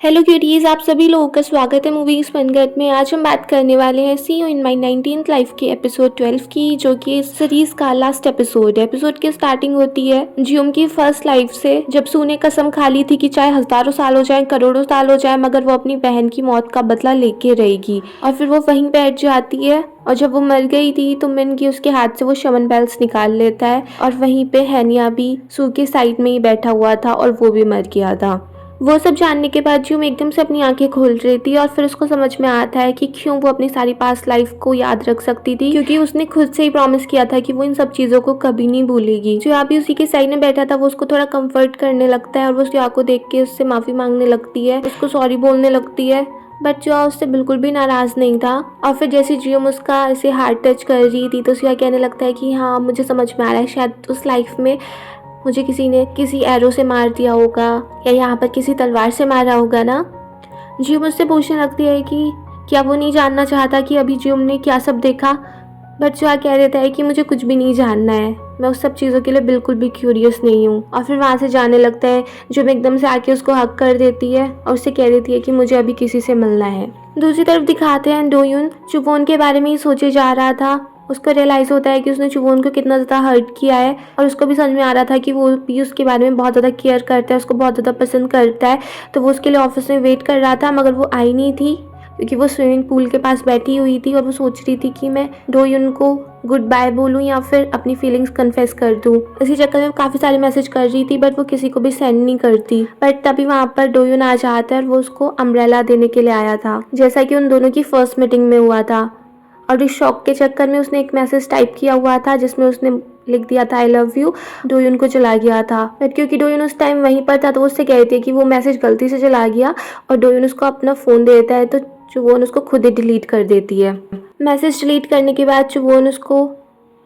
Hello cuties, आप सभी लोगों का स्वागत है मूवीज फनगट में। आज हम बात करने वाले हैं see you in my 19th life के एपिसोड 12 की, जो कि इस सीरीज का लास्ट एपिसोड है। एपिसोड की स्टार्टिंग होती है जियोम की फर्स्ट लाइफ से, जब सू ने कसम खा ली थी कि चाहे हजारों साल हो जाए, करोड़ों साल हो जाए, मगर वो अपनी बहन की मौत का बदला लेके रहेगी। और फिर वो वहीं बैठ जाती है, और जब वो मर गई थी तो मिनगी उसके हाथ से वो शमन बेल्स निकाल लेता है। और वहीं पे हैनिया भी सू के साइड में ही बैठा हुआ था और वो भी मर गया था। वो सब जानने के बाद जियोम एकदम से अपनी आंखें खोल रही थी, और फिर उसको समझ में आता है कि क्यों वो अपनी सारी पास्ट लाइफ को याद रख सकती थी, क्योंकि उसने खुद से ही प्रॉमिस किया था कि वो इन सब चीजों को कभी नहीं भूलेगी। जो अभी उसी के साइड में बैठा था वो उसको थोड़ा कंफर्ट करने लगता है, और वो सिया को देख के उससे माफी मांगने लगती है, उसको सॉरी बोलने लगती है। बट जो उससे बिल्कुल भी नाराज नहीं था। और फिर जैसे जियोम उसका ऐसे हार्ट टच कर रही थी तो सिया कहने लगता है कि हाँ, मुझे समझ में आ रहा है, शायद उस लाइफ में मुझे किसी ने किसी एरो से मार दिया होगा, या यहाँ पर किसी तलवार से मारा होगा ना। जियोम मुझसे पूछने लगती है कि क्या वो नहीं जानना चाहता कि अभी जियोम ने क्या सब देखा। बट जो कह देता है कि मुझे कुछ भी नहीं जानना है, मैं उस सब चीज़ों के लिए बिल्कुल भी क्यूरियस नहीं हूँ। और फिर वहाँ से जाने लगता है। जो एकदम से आके उसको हक कर देती है और उससे कह देती है कि मुझे अभी किसी से मिलना है। दूसरी तरफ दिखाते हैं डोयुन, जो वो उनके बारे में ही सोचे जा रहा था। उसको रियलाइज होता है कि उसने चुवोन को कितना ज़्यादा हर्ट किया है, और उसको भी समझ में आ रहा था कि वो भी उसके बारे में बहुत ज़्यादा केयर करता है, उसको बहुत ज़्यादा पसंद करता है। तो वो उसके लिए ऑफिस में वेट कर रहा था, मगर वो आई नहीं थी, क्योंकि वो स्विमिंग पूल के पास बैठी हुई थी और वो सोच रही थी कि मैं डोयुन को गुड बाय बोलूँ या फिर अपनी फीलिंग्स कन्फेस कर दूँ। इसी चक्कर में काफ़ी सारे मैसेज कर रही थी, बट वो किसी को भी सेंड नहीं करती। बट तभी वहाँ पर डोयुन आ जाता है और वो उसको अम्ब्रेला देने के लिए आया था, जैसा कि उन दोनों की फर्स्ट मीटिंग में हुआ था। और इस शॉक के चक्कर में उसने एक मैसेज टाइप किया हुआ था जिसमें उसने लिख दिया था आई लव यू। डोयुन को चला गया था, बट क्योंकि डोयुन उस टाइम वहीं पर था तो वो उससे कहती है कि वो मैसेज गलती से चला गया, और डोयुन उसको अपना फ़ोन दे देता है, तो चुवोन उसको खुद ही डिलीट कर देती है। मैसेज डिलीट करने के बाद चुवोन उसको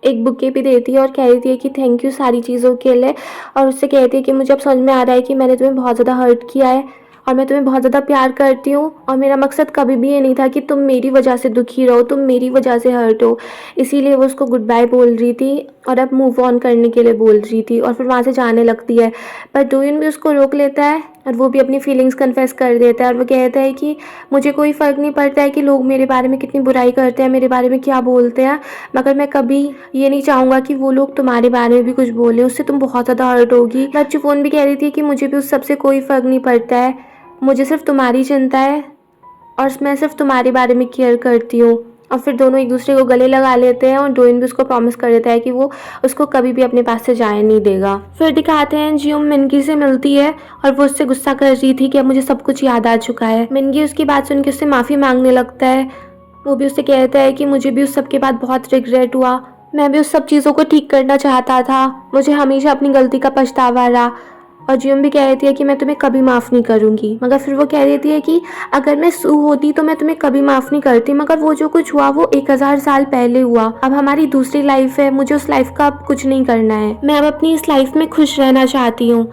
एक बुके भी देती है और कह देती है कि थैंक यू सारी चीज़ों के लिए, और उससे कहती है कि मुझे अब समझ में आ रहा है कि मैंने तुम्हें बहुत ज़्यादा हर्ट किया है, और मैं तुम्हें बहुत ज़्यादा प्यार करती हूँ, और मेरा मकसद कभी भी ये नहीं था कि तुम मेरी वजह से दुखी रहो, तुम मेरी वजह से हर्ट हो। इसीलिए वो उसको गुड बाय बोल रही थी और अब मूव ऑन करने के लिए बोल रही थी, और फिर वहाँ से जाने लगती है। पर डोयुन भी उसको रोक लेता है और वो भी अपनी फीलिंग्स कन्फेस कर देता है, और वो कहता है कि मुझे कोई फ़र्क नहीं पड़ता है कि लोग मेरे बारे में कितनी बुराई करते हैं, मेरे बारे में क्या बोलते हैं, मगर मैं कभी ये नहीं चाहूँगा कि वो लोग तुम्हारे बारे में भी कुछ बोलें, उससे तुम बहुत ज़्यादा हर्ट होगी। बट चुवोन भी कह रही थी कि मुझे भी उस सबसे कोई फ़र्क नहीं पड़ता है, मुझे सिर्फ तुम्हारी चिंता है और मैं सिर्फ तुम्हारे बारे में केयर करती हूँ। और फिर दोनों एक दूसरे को गले लगा लेते हैं, और डोइन भी उसको प्रॉमिस कर देता है कि वो उसको कभी भी अपने पास से जाने नहीं देगा। फिर दिखाते हैं जियोम मिनगी से मिलती है, और वो उससे गुस्सा कर रही थी कि अब मुझे सब कुछ याद आ चुका है। मिनगी उसकी बात सुन के उससे माफ़ी मांगने लगता है। वो भी उससे कहता है कि मुझे भी उस सब के बाद बहुत रिग्रेट हुआ, मैं भी उस सब चीज़ों को ठीक करना चाहता था, मुझे हमेशा अपनी गलती का पछतावा रहा। और जियोम भी कह देती है कि मैं तुम्हें कभी माफ़ नहीं करूँगी, मगर फिर वो कह देती है कि अगर मैं सू होती तो मैं तुम्हें कभी माफ़ नहीं करती, मगर वो जो कुछ हुआ वो 1000 साल पहले हुआ, अब हमारी दूसरी लाइफ है, मुझे उस लाइफ का अब कुछ नहीं करना है, मैं अब अपनी इस लाइफ में खुश रहना चाहती हूँ।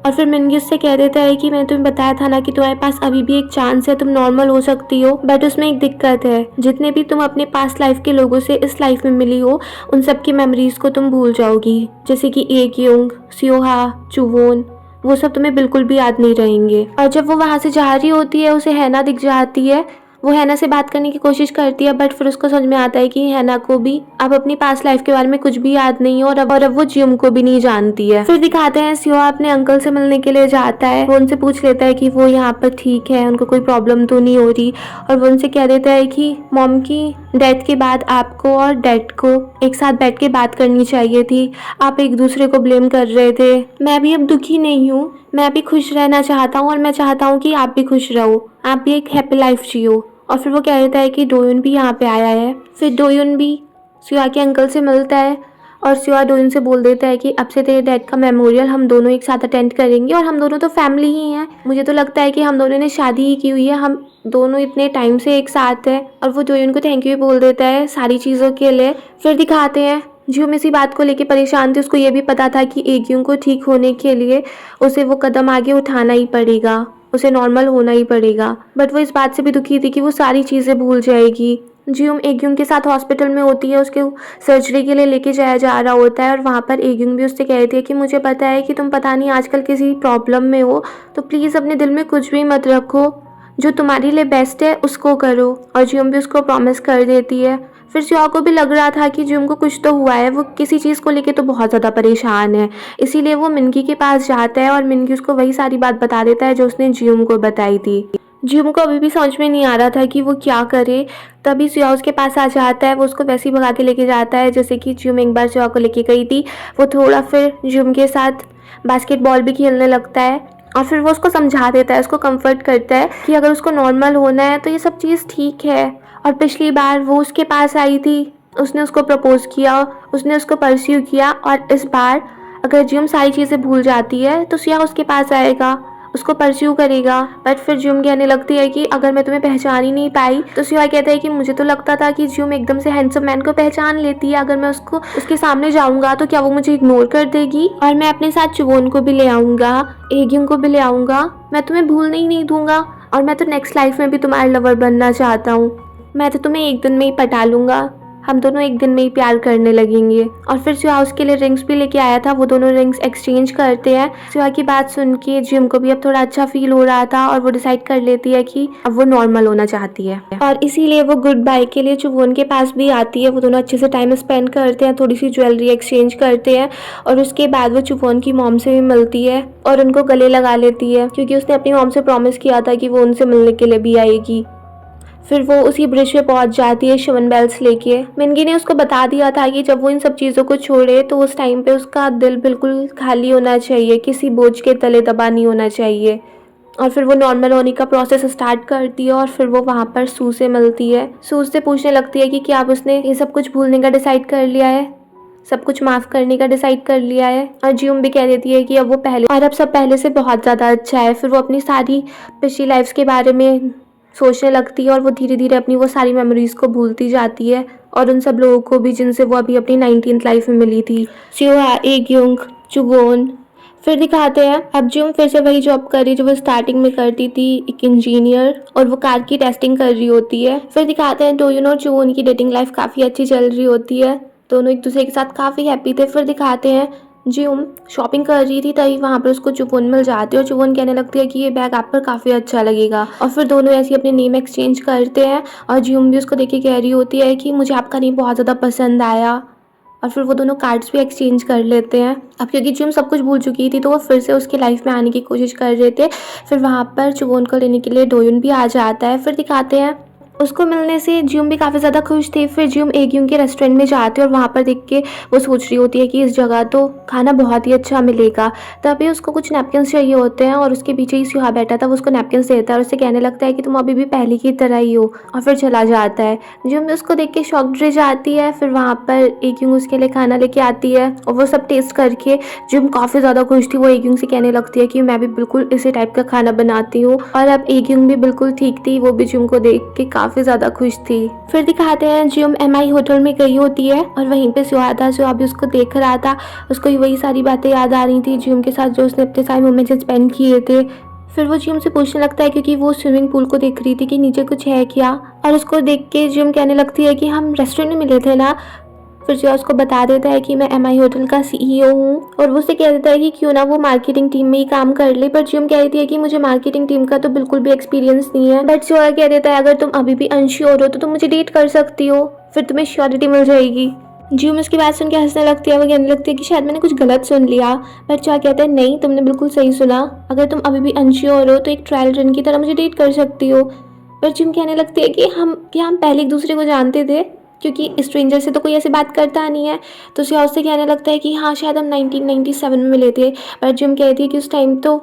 और फिर मिनगी उससे कह देता है कि मैंने तुम्हें बताया था ना कि तुम्हारे पास अभी भी एक चांस है, तुम नॉर्मल हो सकती हो, बट उसमें एक दिक्कत है, जितने भी तुम अपने पास्ट लाइफ के लोगों से इस लाइफ में मिली हो उन सब की मेमोरीज को तुम भूल जाओगी, जैसे कि एकयुंग, सियोहा, चुवोन, वो सब तुम्हें बिल्कुल भी याद नहीं रहेंगे। और जब वो वहाँ से जा रही होती है उसे हैना दिख जाती है, वो हैना से बात करने की कोशिश करती है, बट फिर उसको समझ में आता है कि हैना को भी अब अपनी पास्ट लाइफ के बारे में कुछ भी याद नहीं है, और अब वो जियोम को भी नहीं जानती है। फिर दिखाते हैं सियोहा अपने अंकल से मिलने के लिए जाता है, वो उनसे पूछ लेता है कि वो यहाँ पर ठीक है, उनको कोई प्रॉब्लम तो नहीं हो रही, और वो उनसे कह देता है कि मॉम की डेथ के बाद आपको और डैड को एक साथ बैठ के बात करनी चाहिए थी, आप एक दूसरे को ब्लेम कर रहे थे, मैं भी अब दुखी नहीं हूँ, मैं भी खुश रहना चाहता हूँ, और मैं चाहता हूँ कि आप भी खुश रहो, आप भी एक हैप्पी लाइफ जियो। और फिर वो कह देता है कि डोयुन भी यहाँ पे आया है। फिर डोयुन भी सियोहा के अंकल से मिलता है, और सियोहा डोयुन से बोल देता है कि अब से तेरे डैड का मेमोरियल हम दोनों एक साथ अटेंड करेंगे, और हम दोनों तो फैमिली ही हैं, मुझे तो लगता है कि हम दोनों ने शादी ही की हुई है, हम दोनों इतने टाइम से एक साथ है। और वो डोयुन को थैंक यू बोल देता है सारी चीज़ों के लिए। फिर दिखाते हैं जियोम इसी बात को लेके परेशान थी, उसको ये भी पता था कि एकयुंग को ठीक होने के लिए उसे वो कदम आगे उठाना ही पड़ेगा, उसे नॉर्मल होना ही पड़ेगा, बट वो इस बात से भी दुखी थी कि वो सारी चीज़ें भूल जाएगी, जियोम एग्यूंग के साथ हॉस्पिटल में होती है, उसके सर्जरी के लिए लेके जाया जा रहा होता है और वहाँ पर एग्यूंग भी उससे कहती है कि मुझे पता है कि तुम पता नहीं आजकल किसी प्रॉब्लम में हो, तो प्लीज़ अपने दिल में कुछ भी मत रखो, जो तुम्हारे लिए बेस्ट है उसको करो। और जियोम भी उसको प्रॉमिस कर देती है। फिर सिया को भी लग रहा था कि जियोम को कुछ तो हुआ है, वो किसी चीज़ को लेके तो बहुत ज़्यादा परेशान है, इसीलिए वो मिनगी के पास जाता है और मिनगी उसको वही सारी बात बता देता है जो उसने जियोम को बताई थी। जियोम को अभी भी समझ में नहीं आ रहा था कि वो क्या करे। तभी सिया उसके पास आ जाता है, वो उसको वैसे ही भगा के लेके जाता है जैसे कि जियोम एक बार सिया को लेके गई थी। वो थोड़ा फिर जियोम के साथ बास्केटबॉल भी खेलने लगता है और फिर वो उसको समझा देता है, उसको कंफर्ट करता है कि अगर उसको नॉर्मल होना है तो ये सब चीज़ ठीक है। और पिछली बार वो उसके पास आई थी, उसने उसको प्रपोज किया, उसने उसको परस्यू किया, और इस बार अगर जियोम सारी चीज़ें भूल जाती है तो सिया उसके पास आएगा, उसको परस्यू करेगा। बट फिर जियोम कहने लगती है कि अगर मैं तुम्हें पहचान ही नहीं पाई, तो सिया कहता है कि मुझे तो लगता था कि जियोम एकदम से हैंडसम मैन को पहचान लेती है, अगर मैं उसको उसके सामने जाऊंगा तो क्या वो मुझे इग्नोर कर देगी, और मैं अपने साथ चुवोन को भी ले आऊंगा, एग्यूंग को भी ले आऊंगा, मैं तुम्हें भूलने ही नहीं दूंगा, और मैं तो नेक्स्ट लाइफ में भी तुम्हारा लवर बनना चाहता हूँ, मैं तो तुम्हें एक दिन में ही पटा लूंगा, हम दोनों एक दिन में ही प्यार करने लगेंगे। और फिर सिया उसके लिए रिंग्स भी लेके आया था, वो दोनों रिंग्स एक्सचेंज करते हैं। सिया की बात सुन के जियोम को भी अब थोड़ा अच्छा फील हो रहा था और वो डिसाइड कर लेती है कि अब वो नॉर्मल होना चाहती है, और इसीलिए वो गुड बाय के लिए चुवोन के पास भी आती है। वो दोनों अच्छे से टाइम स्पेंड करते हैं, थोड़ी सी ज्वेलरी एक्सचेंज करते हैं, और उसके बाद वो चुवोन की मॉम से भी मिलती है और उनको गले लगा लेती है, क्योंकि उसने अपनी मॉम से प्रॉमिस किया था कि वो उनसे मिलने के लिए भी आएगी। फिर वो उसी ब्रिज पे पहुंच जाती है शिवन बेल्स लेके। मिनगी ने उसको बता दिया था कि जब वो इन सब चीज़ों को छोड़े तो उस टाइम पे उसका दिल बिल्कुल खाली होना चाहिए, किसी बोझ के तले दबा नहीं होना चाहिए। और फिर वो नॉर्मल होने का प्रोसेस स्टार्ट करती है और फिर वो वहाँ पर सू से मिलती है। सू से पूछने लगती है कि क्या अब उसने ये सब कुछ भूलने का डिसाइड कर लिया है, सब कुछ माफ़ करने का डिसाइड कर लिया है। और जियोम भी कह देती है कि अब वो पहले और अब सब पहले से बहुत ज़्यादा अच्छा है। फिर वो अपनी सारी पिछली लाइफ्स के बारे में सोचने लगती है और वो धीरे धीरे अपनी वो सारी मेमोरीज को भूलती जाती है, और उन सब लोगों को भी जिनसे वो अभी अपनी 19th लाइफ में मिली थी, सियोहा, एग्यूंग, चुवोन। फिर दिखाते हैं अब जियोम फिर से वही जॉब कर रही जो वो स्टार्टिंग में करती थी, एक इंजीनियर, और वो कार की टेस्टिंग कर रही होती है। फिर दिखाते हैं डोयुन और चुवोन की डेटिंग लाइफ काफ़ी अच्छी चल रही होती है, दोनों एक दूसरे के साथ काफ़ी हैप्पी थे। फिर दिखाते हैं जियोम शॉपिंग कर रही थी, तभी वहाँ पर उसको चुवोन मिल जाती है और चुवोन कहने लगती है कि ये बैग आप पर काफ़ी अच्छा लगेगा, और फिर दोनों ऐसे अपने नेम एक्सचेंज करते हैं। और जियोम भी उसको देख के कह रही होती है कि मुझे आपका नेम बहुत ज़्यादा पसंद आया, और फिर वो दोनों कार्ड्स भी एक्सचेंज कर लेते हैं। अब क्योंकि जियोम सब कुछ भूल चुकी थी तो वो फिर से उसकी लाइफ में आने की कोशिश कर रहे थे। फिर वहाँ पर चुवोन को लेने के लिए डोयुन भी आ जाता है। फिर दिखाते हैं उसको मिलने से जियोम भी काफ़ी ज़्यादा खुश थी। फिर जियोम एग्यूंग के रेस्टोरेंट में जाती है और वहाँ पर देख के वो सोच रही होती है कि इस जगह तो खाना बहुत ही अच्छा मिलेगा। तभी उसको कुछ नैपकिन्स चाहिए होते हैं और उसके पीछे ही सिया बैठा था, वो उसको नैपकिन्स देता है और उससे कहने लगता है कि तुम अभी भी पहले की तरह ही हो, और फिर चला जाता है। जियोम भी उसको देख के शॉक्ड रह जाती है। फिर वहाँ पर एग्यूंग उसके लिए खाना लेके आती है और वो सब टेस्ट करके जियोम काफ़ी ज़्यादा खुश थी। वो एग्यूंग से कहने लगती है कि मैं भी बिल्कुल इसी टाइप का खाना बनाती हूँ, और अब एग्यूंग भी बिल्कुल ठीक थी, वो भी जियोम को देख के काफ़ी ज़्यादा खुश थी। फिर दिखाते हैं जियोम MI होटल में गई होती है और वहीं पे सिया था, सिया भी उसको देख रहा था। उसको वही सारी बातें याद आ रही थी जियोम के साथ जो उसने अपने सारे मोमेंट्स स्पेंड किए थे। फिर वो जियोम से पूछने लगता है क्योंकि वो स्विमिंग पूल को देख रही थी कि नीचे कुछ है क्या, और उसको देख के जियोम कहने लगती है कि हम रेस्टोरेंट में मिले थे ना। फिर सिया उसको बता देता है कि मैं MI होटल का CEO हूँ, और वो उससे कह देता है कि क्यों ना वो मार्केटिंग टीम में ही काम कर ले। पर जियोम कह देती है कि मुझे मार्केटिंग टीम का तो बिल्कुल भी एक्सपीरियंस नहीं है। बट सिया कह देता है अगर तुम अभी भी अनश्योर हो तो तुम मुझे डेट कर सकती हो, फिर तुम्हें श्योरिटी मिल जाएगी। जियोम उसकी बात सुन के हंसने लगती है। वो कहने लगती है कि शायद मैंने कुछ गलत सुन लिया। बट सिया कहता है नहीं, तुमने बिल्कुल सही सुना, अगर तुम अभी भी अनश्योर हो तो एक ट्रायल रन की तरह मुझे डेट कर सकती हो। पर जियोम कहने लगती है कि हम पहले एक दूसरे को जानते थे, क्योंकि स्ट्रेंजर से तो कोई ऐसी बात करता नहीं है। तो सिया उससे कहने लगता है कि हाँ शायद हम 1997 में मिले थे। पर जियोम कहती है कि उस टाइम तो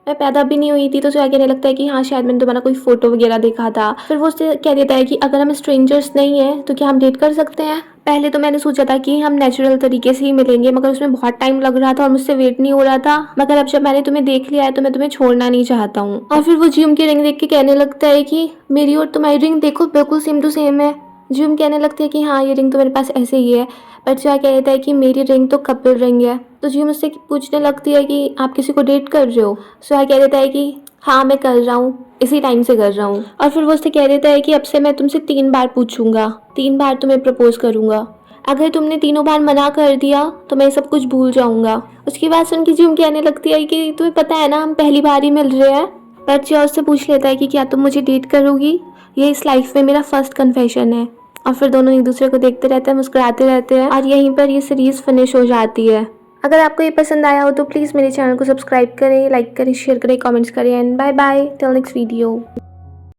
मैं पैदा भी नहीं हुई थी। तो सिया कहने लगता है कि हाँ शायद मैंने तुम्हारा कोई फोटो वगैरह देखा था। फिर वो उससे कह देता है कि अगर हम स्ट्रेंजर्स नहीं हैं तो क्या हम डेट कर सकते हैं। पहले तो मैंने सोचा था कि हम नेचुरल तरीके से ही मिलेंगे, मगर उसमें बहुत टाइम लग रहा था और मुझसे वेट नहीं हो रहा था, मगर अब जब मैंने तुम्हें देख लिया है तो मैं तुम्हें छोड़ना नहीं चाहता हूँ। और फिर वो जियोम की रिंग देख के कहने लगता है कि मेरी और तुम्हारी रिंग देखो बिल्कुल सेम टू सेम है। जियोम कहने लगती है कि हाँ ये रिंग तो मेरे पास ऐसे ही है। बट सिया कहता है कि मेरी रिंग तो कपल रिंग है। तो जियोम उससे पूछने लगती है कि आप किसी को डेट कर रहे हो। सिया कह देता है कि हाँ मैं कर रहा हूँ, इसी टाइम से कर रहा हूँ। और फिर वो उससे कह देता है कि अब से मैं तुमसे 3 बार पूछूंगा, 3 बार तुम्हें प्रपोज करूंगा, अगर तुमने तीनों बार मना कर दिया तो मैं सब कुछ भूल जाऊंगा। उसकी बात सुन के जिम कहने लगती है कि तुम्हें पता है ना हम पहली बार ही मिल रहे हैं। पर जॉर्ज से पूछ लेता है कि क्या तुम मुझे डेट करोगी, ये इस लाइफ में मेरा फर्स्ट कन्फेशन है। और फिर दोनों एक दूसरे को देखते रहते हैं, मुस्कुराते रहते हैं और यहीं पर ये सीरीज फिनिश हो जाती है। अगर आपको ये पसंद आया हो तो प्लीज़ मेरे चैनल को सब्सक्राइब करें, लाइक करें, शेयर करें, कमेंट्स करें and bye bye till next video.